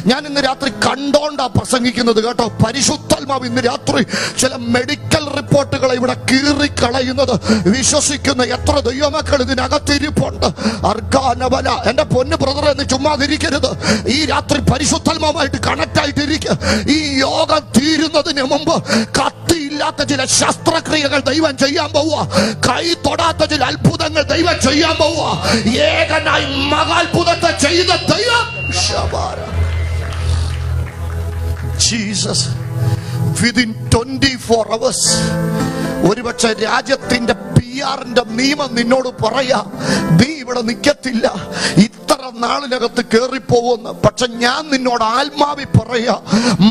ഞാൻ ഇന്ന് രാത്രി കണ്ടോണ്ടാ പ്രസംഗിക്കുന്നത് കേട്ടോ. പരിശുദ്ധാത്മാവ് ഇന്ന് രാത്രി ചില മെഡിക്കൽ റിപ്പോർട്ടുകളെ ഇവിടെ കീറിക്കളയുന്നത് വിശ്വസിക്കുന്ന എത്ര ദൈവമക്കൾ ഇതിനകത്തിരിപ്പുണ്ട്. അർഗാനബല. എന്റെ പൊന്നു ബ്രദറെ, നീ ചുമ്മാതിരിക്കരുത്. ഈ രാത്രി പരിശുദ്ധാത്മാവുമായിട്ട് കണക്ട് ആയിട്ടിരിക്കുക. ഈ യോഗം തീരുന്നതിന് മുമ്പ് കത്തിയില്ലാത്ത ചില ശസ്ത്രക്രിയകൾ ദൈവം ചെയ്യാൻ പോവുക. കൈ തൊടാത്ത ചില അത്ഭുതങ്ങൾ ദൈവം ചെയ്യാൻ പോവുക. ഏകനായി മഹാത്ഭുതത്തെ ചെയ്ത ദൈവം ജീസസ് വിതിൻ 24 hours ഒരുപക്ഷെ രാജ്യത്തിന്റെ PR-ന്റെ നിയമം നിന്നോട് പറയാ, നീ ഇവിടെ നിൽക്കത്തില്ല, ഇത്ര നാളിനകത്ത് കേറിപ്പോവുന്നു. പക്ഷെ ഞാൻ നിന്നോട് ആത്മാവി പറയാ,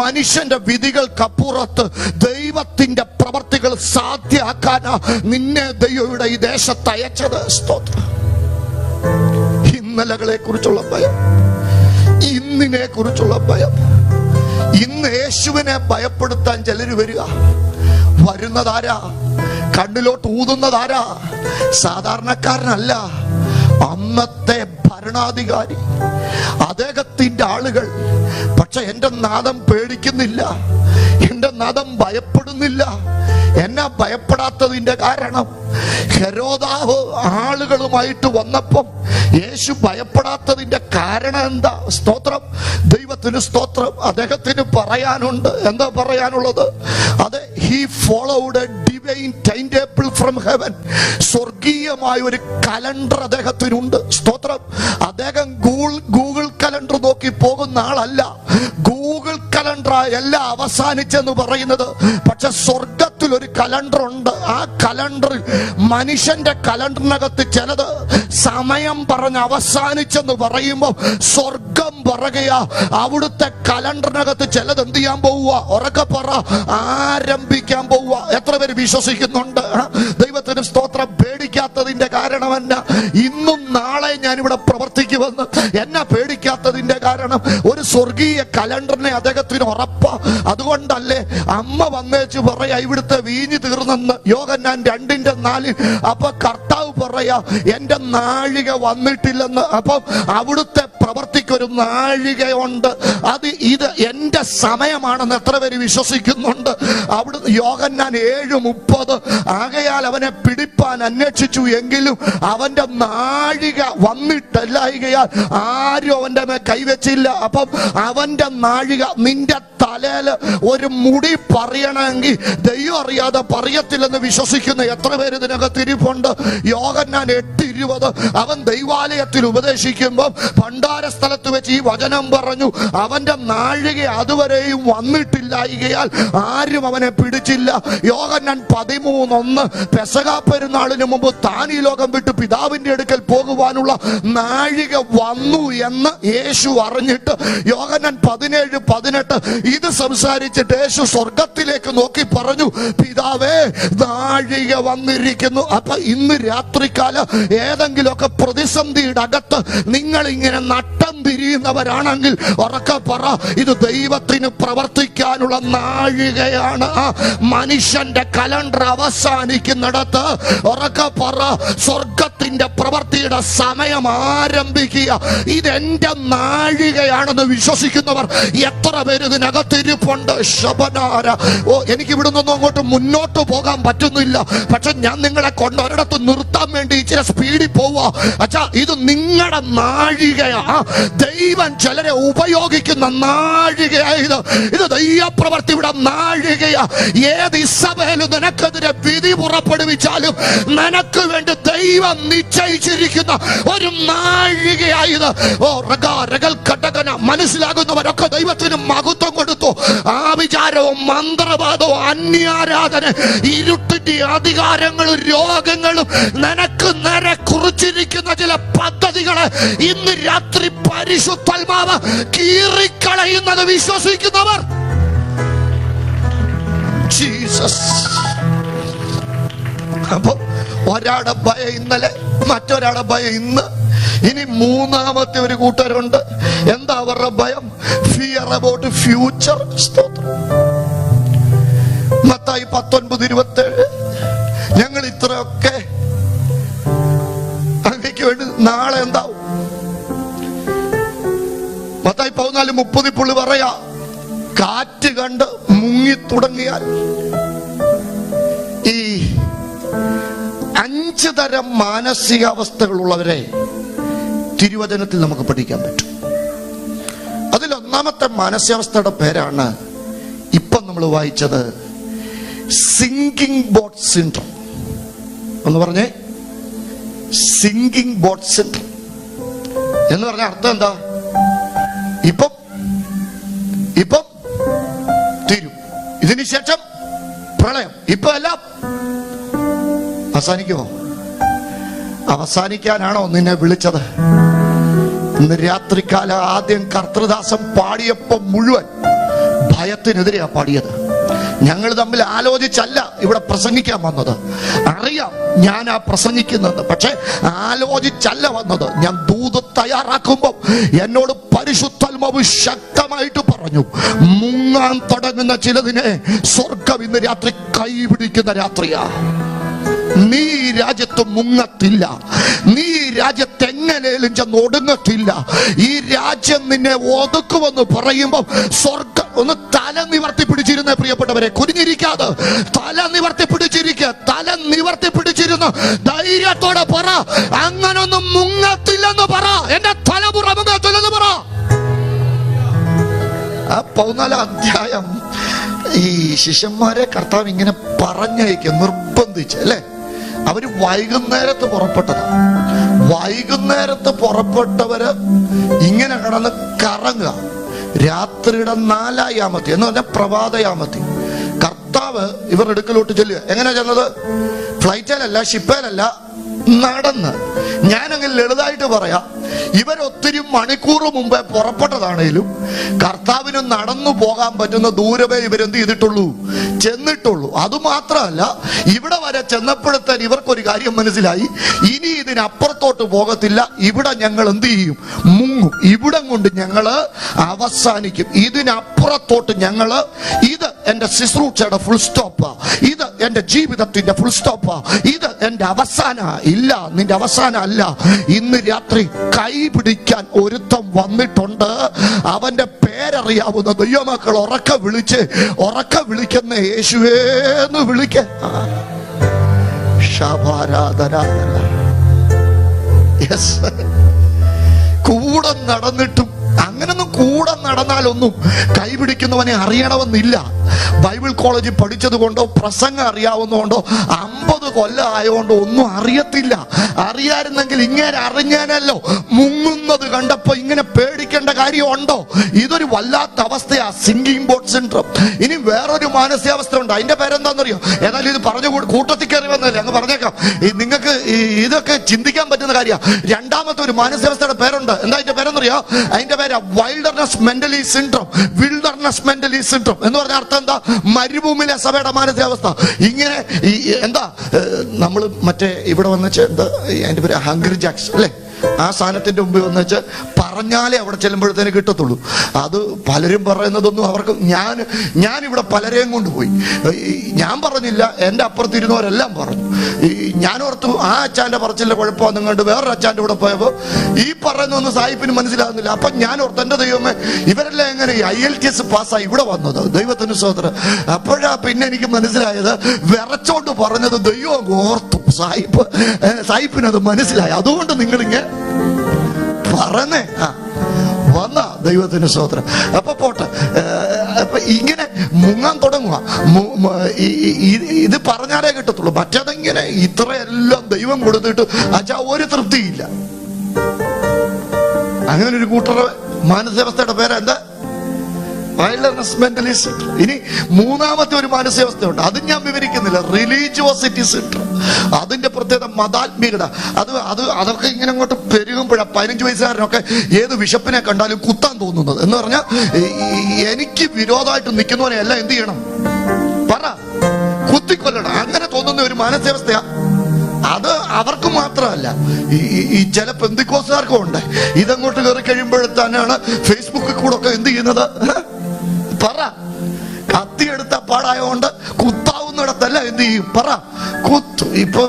മനുഷ്യന്റെ വിധികൾക്കപ്പുറത്ത് ദൈവത്തിന്റെ പ്രവർത്തികൾ സാധ്യമാക്കാനാ നിന്നെ ദൈവയുടെ ഈ ദേശത്ത് അയച്ചത്. സ്തോത്രം. ഇന്നലകളെ കുറിച്ചുള്ള ഭയം, ഇന്നിനെ കുറിച്ചുള്ള ഭയം. ഇന്ന് യേശുവിനെ ഭയപ്പെടുത്താൻ ചിലര് വരിക. വരുന്നതാരാ? കണ്ണിലോട്ട് ഊതുന്നതാരാ? സാധാരണക്കാരനല്ല, അന്നത്തെ ഭരണാധികാരി, അദ്ദേഹത്തിന്റെ ആളുകൾ. പക്ഷെ എന്റെ നാദം പേടിക്കുന്നില്ല, എന്റെ നാദം ഭയപ്പെടുന്നില്ല. എന്നെ ഭയപ്പെടാത്തതിന്റെ കാരണം ഹെരോദാവ് ആളുകളുമായിട്ട് വന്നപ്പം യേശു ഭയപ്പെടാത്തതിന്റെ കാരണം എന്താ? സ്തോത്രം, ദൈവത്തിന് സ്തോത്രം. അദ്ദേഹത്തിന് പറയാനുണ്ട്. എന്താ പറയാനുള്ളത്? അതെ, he followed a divine timetable from heaven. സ്വർഗീയമായ ഒരു കലണ്ടർ അദ്ദേഹത്തിനുണ്ട്. സ്തോത്രം. അദ്ദേഹം ഗൂഗിൾ കലണ്ടർ നോക്കി പോകുന്ന ആളല്ല. ഗൂഗിൾ കലണ്ടർ എല്ലാം അവസാനിച്ചെന്ന് പറയുന്നത്. പക്ഷെ സ്വർഗത്തിൽ ഒരു കലണ്ടർ ഉണ്ട്. ആ കലണ്ടറിൽ മനുഷ്യന്റെ കലണ്ടറിനകത്ത് ചിലത് സമയം പറഞ്ഞ് അവസാനിച്ചെന്ന് പറയുമ്പോൾ സ്വർഗം പറയുകയാ, അവിടുത്തെ കലണ്ടറിനകത്ത് ചിലത് എന്ത് ചെയ്യാൻ പോവുക? ഉറക്കെ പറ, ആരംഭിക്കാൻ പോവുക. എത്ര പേര് വിശ്വസിക്കുന്നുണ്ട്? ദൈവത്തിന് സ്തോത്രം. പേടിക്കാത്തതിന്റെ കാരണം എന്നാ? ഇന്നും നാളെ ഞാനിവിടെ പ്രവർത്തിക്കുമെന്ന്. എന്നെ പേടിക്കാത്തതിന്റെ കാരണം ഒരു സ്വർഗീയ കലണ്ടറിനെ അദ്ദേഹത്തിന് ഉറപ്പാ. അതുകൊണ്ടല്ലേ അമ്മ വന്നേച്ച് പറയാ, ഇവിടുത്തെ വീഞ്ഞ് തീർന്നെന്ന്. യോഹന്നാൻ 2:4. അപ്പൊ കർത്താവ് പറയാ, എന്റെ നാഴിക വന്നിട്ടില്ലെന്ന്. അപ്പം അവിടുത്തെ പ്രവർത്തിക്കൊരു നാഴികയുണ്ട്. ഇത് എന്റെ സമയമാണെന്ന് എത്ര പേര് വിശ്വസിക്കുന്നുണ്ട്? അവിടെ യോഹന്നാൻ 7:30. ആകയാൽ അവനെ പിടിപ്പാൻ അന്വേഷിച്ചു, എങ്കിലും അവന്റെ നാഴിക വന്നിട്ടല്ലായികയാൽ ആരും അവന്റെ മേൽ കൈവച്ചില്ല. അപ്പം അവന്റെ നാഴിക. നിന്റെ തലയില് ഒരു മുടി പറയണമെങ്കിൽ ദൈവം അറിയാതെ പറയത്തില്ലെന്ന് വിശ്വസിക്കുന്ന എത്ര പേര് ഇതിനകത്ത് ഇരിപ്പുണ്ട്? യോഹന്നാൻ 8:20. അവൻ ദൈവാലയത്തിൽ ഉപദേശിക്കുമ്പോൾ ഭണ്ഡാര സ്ഥലത്ത് വെച്ച് ഈ വചനം പറഞ്ഞു, അവന്റെ നാഴിക അതുവരെയും വന്നിട്ടില്ലായികയാൽ ആരും അവനെ പിടിച്ചില്ല. യോഹന്നാൻ 13:1. പെസഹ പെരുന്നാളിന് മുമ്പ് താൻ ഈ ലോകം വിട്ട് പിതാവിന്റെ അടുക്കൽ പോകുവാനുള്ള നാഴിക വന്നു എന്ന് യേശു അറിഞ്ഞിട്ട് യോഹന്നാൻ 17:18 ഇത് സംസാരിച്ചിട്ട് യേശു സ്വർഗത്തിലേക്ക് നോക്കി പറഞ്ഞു, പിതാവേ, നാഴിക വന്നിരിക്കുന്നു. അപ്പൊ ഇന്ന് രാത്രികാല ഏതെങ്കിലുമൊക്കെ പ്രതിസന്ധിയുടെ അകത്ത് നിങ്ങൾ ഇങ്ങനെ നട്ടം തിരിയുന്നവരാണെങ്കിൽ ഉറക്കെ പറ, ഇത് ദൈവത്തിന് പ്രവർത്തിക്കാനുള്ള നാഴികയാണ്. മനുഷ്യന്റെ കലണ്ടർ അവസാനിക്കുന്നിടത്ത് ഉറക്കെ പറ, സ്വർഗത്തിന്റെ പ്രവൃത്തിയുടെ സമയം ആരംഭിക്കുക. ഇതെന്റെ നാഴികയാണെന്ന് വിശ്വസിക്കുന്നവർ എത്ര പേര് ഇതിനകത്തിരിപ്പുണ്ട്? ശബനാര. എനിക്ക് ഇവിടെ നിന്നൊന്നും അങ്ങോട്ട് മുന്നോട്ട് പോകാൻ പറ്റുന്നില്ല. പക്ഷെ ഞാൻ നിങ്ങളെ കൊണ്ട് ഒരിടത്ത് നിർത്താൻ വേണ്ടി ഇച്ചിരി സ്പീഡിൽ പോവാ. അച്ഛാ, ഇത് നിങ്ങളുടെ നാഴികയാ. ദൈവം ചിലരെ ഉപയോഗിക്കുന്ന നാഴികയായത്. ഇത് ദൈവപ്രവൃത്തിയുടെ നാഴികയാ. ഏത് ഇസബേലും നിനക്കെതിരെ വിധി പുറപ്പെടുവിച്ചാലും നിനക്ക് വേണ്ടി ദൈവം നിശ്ചയിച്ചിരിക്കുന്ന ഒരു നാഴികയായത്. മനസ്സിലാകുന്നവരൊക്കെ ദൈവത്തിന് മഹത്വം കൊടുത്തു. ആ വിചാരവും മന്ത്രവാദവും അന്യാരാധന, ഇരുട്ടിന്റെ അധികാരങ്ങളും രോഗങ്ങളും നിനക്ക് നേരെ കുറിച്ചിരിക്കുന്ന ചില പദ്ധതികളെ ഇന്ന് രാത്രി പരിശുദ്ധാത്മാവ് കീറിക്കളയുന്നത് വിശ്വസിക്കുന്നവർ ജീസസ്. അപ്പൊ ഒരാളുടെ ഭയം ഇന്നലെ, മറ്റൊരാളുടെ ഭയം ഇന്ന്, ഇനി മൂന്നാമത്തെ ഒരു കൂട്ടരുണ്ട്. എന്താ അവരുടെ ഭയം? Fear about future. മത്തായി 19:27. ഞങ്ങൾ ഇത്രയൊക്കെ അങ്ങേക്ക് വേണ്ടി നാളെ എന്താവും? മത്തായി 14:30 പുള്ളി പറയാ, കാറ്റ് കണ്ട് മുങ്ങി തുടങ്ങിയാൽ ഈ 5 തരം മാനസികാവസ്ഥകളുള്ളവരെ തിരുവചനത്തിൽ നമുക്ക് പഠിക്കാൻ പറ്റും. അതിൽ ഒന്നാമത്തെ മാനസികാവസ്ഥയുടെ പേരാണ് ഇപ്പം നമ്മൾ വായിച്ചത്, സിങ്കിങ് ബോട്ട് സിൻഡ്രോം. എന്ന് പറഞ്ഞേ, സിങ്കിങ് ബോട്ട് സിൻഡ്രോം എന്ന് പറഞ്ഞ അർത്ഥം എന്താ? ഇപ്പം തീരും, ഇതിന് ശേഷം പ്രളയം, ഇപ്പൊ എല്ലാം അവസാനിക്കുമോ? അവസാനിക്കാനാണോ നിന്നെ വിളിച്ചത്? ഇന്ന് രാത്രികാലം ആദ്യം കർത്തൃദാസം പാടിയപ്പോ മുഴുവൻ ഭയത്തിനെതിരെയാ പാടിയത്. ഞങ്ങൾ തമ്മിൽ ആലോചിച്ചല്ല ഇവിടെ പ്രസംഗിക്കാൻ വന്നത്. അറിയാം ഞാൻ ആ പ്രസംഗിക്കുന്നത്, പക്ഷെ ആലോചിച്ചല്ല വന്നത്. ഞാൻ ദൂത് തയ്യാറാക്കുമ്പോൾ എന്നോട് പരിശുദ്ധാത്മാവ് ശക്തമായിട്ട് പറഞ്ഞു, മുങ്ങാൻ തുടങ്ങുന്ന ചിലതിനെ സ്വർഗം ഇന്ന് രാത്രി കൈപിടിക്കുന്ന രാത്രിയാ. നീ രാജ്യത്ത് മുങ്ങത്തില്ല, നീ രാജ്യത്ത് എങ്ങനെയും ചെന്ന് ഒടുങ്ങത്തില്ല. ഈ രാജ്യം നിന്നെ ഒതുക്കുമെന്ന് പറയുമ്പോൾ സ്വർഗം ഒന്ന് തല നിവർത്തി പിടിച്ചിരുന്ന പ്രിയപ്പെട്ടവരെ, കുനിഞ്ഞിരിക്കാതെ തല നിവർത്തി പിടിച്ചിരിക്കുക. തല നിവർത്തി പിടിച്ചിരുന്നു ധൈര്യത്തോടെ പറ, അങ്ങനൊന്നും മുങ്ങത്തില്ലെന്ന് പറ. എന്റെ തലമുറ മുങ്ങത്തില്ലെന്ന് പറ. ആ 14 അധ്യായം ഈ ശിഷ്യന്മാരെ കർത്താവ് ഇങ്ങനെ പറഞ്ഞയക്കും, നിർബന്ധിച്ച് അല്ലേ. അവര് വൈകുന്നേരത്ത് പുറപ്പെട്ടതാണ്. വൈകുന്നേരത്ത് പുറപ്പെട്ടവര് ഇങ്ങനെ കിടന്ന് കറങ്ങുക. രാത്രിയുടെ 4-ാം യാമത്തിൽ എന്ന് പറഞ്ഞാൽ പ്രഭാതയാമത്തിൽ കർത്താവ് ഇവർ അടുക്കലോട്ട് ചെല്ലുക. എങ്ങനെയാ ചെന്നത്? ഫ്ലൈറ്റിലല്ല, ഷിപ്പേലല്ല, നടന്ന്. ഞാനങ്ങനെ ലളിതായിട്ട് പറയാം, ഇവരൊത്തിരി മണിക്കൂർ മുമ്പേ പുറപ്പെട്ടതാണേലും കർത്താവിന് നടന്നു പോകാൻ പറ്റുന്ന ദൂരമേ ഇവരെന്ത് ചെയ്തിട്ടുള്ളൂ, ചെന്നിട്ടുള്ളൂ. അതുമാത്രമല്ല, ഇവിടെ വരെ ചെന്നപ്പോഴത്തേൻ ഇവർക്കൊരു കാര്യം മനസ്സിലായി, ഇനി ഇതിനപ്പുറത്തോട്ട് പോകത്തില്ല. ഇവിടെ ഞങ്ങൾ എന്ത് ചെയ്യും? മുങ്ങും. ഇവിടം കൊണ്ട് ഞങ്ങള് അവസാനിക്കും. ഇതിനപ്പുറത്തോട്ട് ഞങ്ങള്, ഇത് എന്റെ ശുശ്രൂഷയുടെ ഫുൾ സ്റ്റോപ്പാ, ഇത് എന്റെ ജീവിതത്തിന്റെ ഫുൾ സ്റ്റോപ്പാ, ഇത് എന്റെ അവസാന ഇല്ല, നിന്റെ അവസാനം അല്ല. ഇന്ന് രാത്രി കൈ പിടിക്കാൻ ഒരുത്തം വന്നിട്ടുണ്ട്. അവന്റെ പേരറിയാവുന്ന ദൈവമക്കൾ ഉറക്കെ വിളിക്കുന്ന യേശുവേന്ന് വിളിക്ക. കൂടെ നടന്നിട്ടും അങ്ങനൊന്നും കൂടെ നടന്നാലൊന്നും കൈപിടിക്കുന്നവനെ അറിയണമെന്നില്ല. ബൈബിൾ കോളേജിൽ പഠിച്ചത് കൊണ്ടോ പ്രസംഗം അറിയാവുന്നതുകൊണ്ടോ 50 കൊല്ലം ആയതുകൊണ്ടോ ഒന്നും അറിയത്തില്ല. അറിയായിരുന്നെങ്കിൽ ഇങ്ങനെ അറിഞ്ഞാനല്ലോ. മുങ്ങുന്നത് കണ്ടപ്പോ ഇങ്ങനെ പേടിക്കേണ്ട കാര്യമുണ്ടോ? ഇതൊരു വല്ലാത്ത അവസ്ഥയാ, സിങ്കിങ് ബോട്ട് സിൻഡ്രോം. ഇനി വേറൊരു മാനസികാവസ്ഥ ഉണ്ട്. അതിന്റെ പേരെന്താണെന്നറിയോ? ഏതായാലും ഇത് പറഞ്ഞു കൂട്ടത്തിൽ കയറി വന്നല്ലേ, അങ്ങ് പറഞ്ഞേക്കാം. നിങ്ങൾക്ക് ഇതൊക്കെ ചിന്തിക്കാൻ പറ്റുന്ന കാര്യമാണ്. രണ്ടാമത്തെ ഒരു മാനസികാവസ്ഥയുടെ പേരുണ്ട്. എന്താ അതിന്റെ പേരെന്നറിയോ? അതിന്റെ പേര് wilderness mentally syndrome. Wilderness mentally syndrome എന്ന് പറഞ്ഞ അർത്ഥം എന്താ? മരുഭൂമിയിലെ സഭയുടെ മാനസികാവസ്ഥ. ഇങ്ങനെ എന്താ, നമ്മൾ മറ്റേ ഇവിടെ വന്നിച്ച് എന്താ അതിന്റെ പേര്, ഹംഗ്രി ജാക്സ് അല്ലേ, ആ സാധനത്തിന്റെ മുമ്പിൽ വന്നിച്ച് പറഞ്ഞാലേ അവിടെ ചെല്ലുമ്പോഴത്തേന് കിട്ടത്തുള്ളൂ. അത് പലരും പറയുന്നതൊന്നും അവർക്ക്, ഞാൻ ഇവിടെ പലരെയും കൊണ്ടുപോയി, ഞാൻ പറഞ്ഞില്ല, എൻ്റെ അപ്പുറത്തിരുന്നവരെല്ലാം പറഞ്ഞു. ഞാൻ ഓർത്തു ആ അച്ചാൻ്റെ പറച്ചിലെ കുഴപ്പമാണ് നിങ്ങളുടെ വേറൊരു അച്ചാൻ്റെ കൂടെ പോയപ്പോൾ ഈ പറയുന്നൊന്നും സാഹിബിന് മനസ്സിലാകുന്നില്ല. അപ്പം ഞാൻ ഓർത്തു, എൻ്റെ ദൈവമേ, ഇവരെല്ലാം എങ്ങനെ IELTS പാസ്സായി ഇവിടെ വന്നത്? ദൈവത്തിന് സ്തോത്രം. അപ്പോഴാ പിന്നെ എനിക്ക് മനസ്സിലായത്, വിറച്ചോണ്ട് പറഞ്ഞത് ദൈവം ഓർത്തു. സാഹിബിനത് മനസ്സിലായി. അതുകൊണ്ട് നിങ്ങളിങ്ങനെ പറഞ്ഞേ വന്ന ദൈവത്തിന് സ്തോത്രം. അപ്പൊ പോട്ടെ. അപ്പൊ ഇങ്ങനെ മുങ്ങാൻ തുടങ്ങുക. ഇത് പറഞ്ഞാലേ കിട്ടത്തുള്ളൂ. മറ്റേതെങ്ങനെ ഇത്രയെല്ലാം ദൈവം കൊടുത്തിട്ട് അച്ഛാ ഒരു തൃപ്തിയില്ല. അങ്ങനെ ഒരു കൂട്ടരുടെ മാനസികാവസ്ഥയുടെ പേരെന്താ? Wilderness mentally syndrome. ഇനി മൂന്നാമത്തെ ഒരു മാനസികാവസ്ഥയുണ്ട്, അത് ഞാൻ വിവരിക്കുന്നില്ല, റിലീജിയോസിറ്റി സിൻഡ്രോം. അതിന്റെ പ്രത്യേകത മതാത്മീകത. അതൊക്കെ ഇങ്ങനെ അങ്ങോട്ട് പെരുകുമ്പോഴാണ് 15 വയസ്സുകാരനൊക്കെ ഏത് ബിഷപ്പിനെ കണ്ടാലും കുത്താൻ തോന്നുന്നത്. എന്ന് പറഞ്ഞാൽ എനിക്ക് വിരോധമായിട്ട് നിൽക്കുന്നവനെ എല്ലാം എന്ത് ചെയ്യണം? പറ, കുത്തിക്കൊല്ലണം. അങ്ങനെ തോന്നുന്ന ഒരു മാനസികാവസ്ഥയാ. അത് അവർക്ക് മാത്രമല്ല, ഈ ചില പെന്തിക്കോസുകാർക്കും ഉണ്ട്. ഇതങ്ങോട്ട് കയറി കഴിയുമ്പോഴത്തേനാണ് ഫേസ്ബുക്കിൽ കൂടെ ഒക്കെ എന്ത് ചെയ്യുന്നത്? പറ, കത്തിയെടുത്ത പാടായോണ്ട് കുത്താവുന്നിടത്തല്ല എന്ത് ചെയ്യും? പറ, കുത്തു. ഇപ്പൊ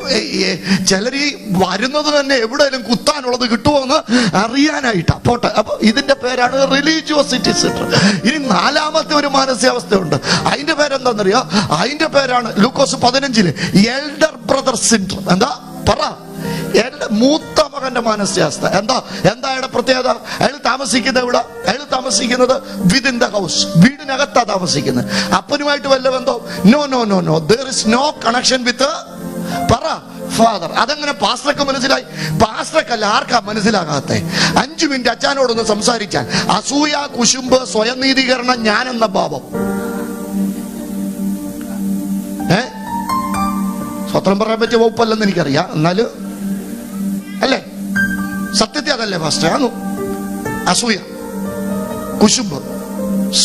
ചിലർ ഈ വരുന്നത് തന്നെ എവിടെയെങ്കിലും കുത്താനുള്ളത് കിട്ടുമോന്ന് അറിയാനായിട്ടാ. പോട്ടെ, അപ്പൊ ഇതിന്റെ പേരാണ് റിലീജിയോസിറ്റി സിൻഡ്രോം. ഇനി നാലാമത്തെ ഒരു മാനസികാവസ്ഥയുണ്ട്. അതിന്റെ പേരെന്താണെന്നറിയോ? അതിന്റെ പേരാണ് ലൂക്കോസ് 15 എൽഡർ ബ്രദർ സിൻഡ്രോം. എന്താ പറ? മൂത്ത മകന്റെ മാനസികാവസ്ഥ. എന്താ അയാളുടെ പ്രത്യേകത? അയാൾ താമസിക്കുന്നത് എവിടെ? അയാൾ താമസിക്കുന്നത് വിതിൻ ദ ഹൗസ്, വീടിനകത്താ താമസിക്കുന്നത്. അപ്പനുമായിട്ട് വല്ല ബന്ധം? No no no no, there is no connection with പറ ഫാദർ. അതെങ്ങനെ പാസ്റ്റർക്ക് മനസ്സിലായി? പാസ്റ്റർക്കല്ല, ആർക്കാ മനസ്സിലാകാത്തെ? 5 മിനിറ്റ് അച്ഛനോടൊന്ന് സംസാരിച്ചാൽ അസൂയ, കുശുമ്പ്, സ്വയം നീതീകരണം, ഞാനെന്ന ഭാവം. സ്വത്രം പറയാൻ പറ്റിയ വകുപ്പല്ലെന്ന് എനിക്കറിയാം, എന്നാലും അല്ലേ, സത്യത്തെ അതല്ലേ പാസ്റ്റർ? ആണോ? അസൂയ, കുശുമ്പ്,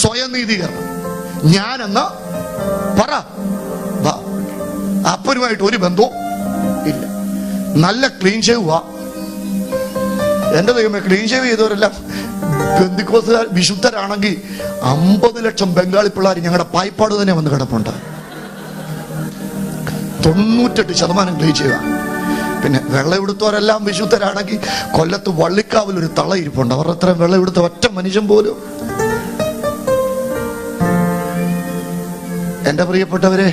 സ്വയം നീതീകരണം, ഞാനെന്ന പറ. അപ്പനുമായിട്ട് ഒരു ബന്ധവും ഇല്ല. നല്ല ക്ലീൻ ഷേവ്. എന്റെ ദൈവമേ, ക്ലീൻ ഷേവ് ചെയ്തവരെല്ലാം പെന്തിക്കോസ്തുകാർ വിശുദ്ധരാണെങ്കിൽ 50 ലക്ഷം ബംഗാളി പിള്ളേർ ഞങ്ങളുടെ പായ്പാട് തന്നെ വന്ന് കിടപ്പുണ്ട്. 98% ക്ലീൻ ചെയ്യുക. പിന്നെ വെള്ളമെടുത്തവരെല്ലാം വിശുദ്ധരാണെങ്കിൽ കൊല്ലത്ത് വള്ളിക്കാവിൽ ഒരു തള ഇരിപ്പുണ്ട്. അവർ അത്രയും വെള്ളമെടുത്ത ഒറ്റ മനുഷ്യൻ പോലും. എന്റെ പ്രിയപ്പെട്ടവരെ,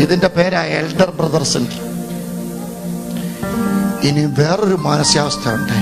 ഇതിന്റെ പേരാ എൽഡർ ബ്രദർ സിൻഡ്രോം. ഇനി വേറൊരു മാനസികാവസ്ഥ ഉണ്ട്.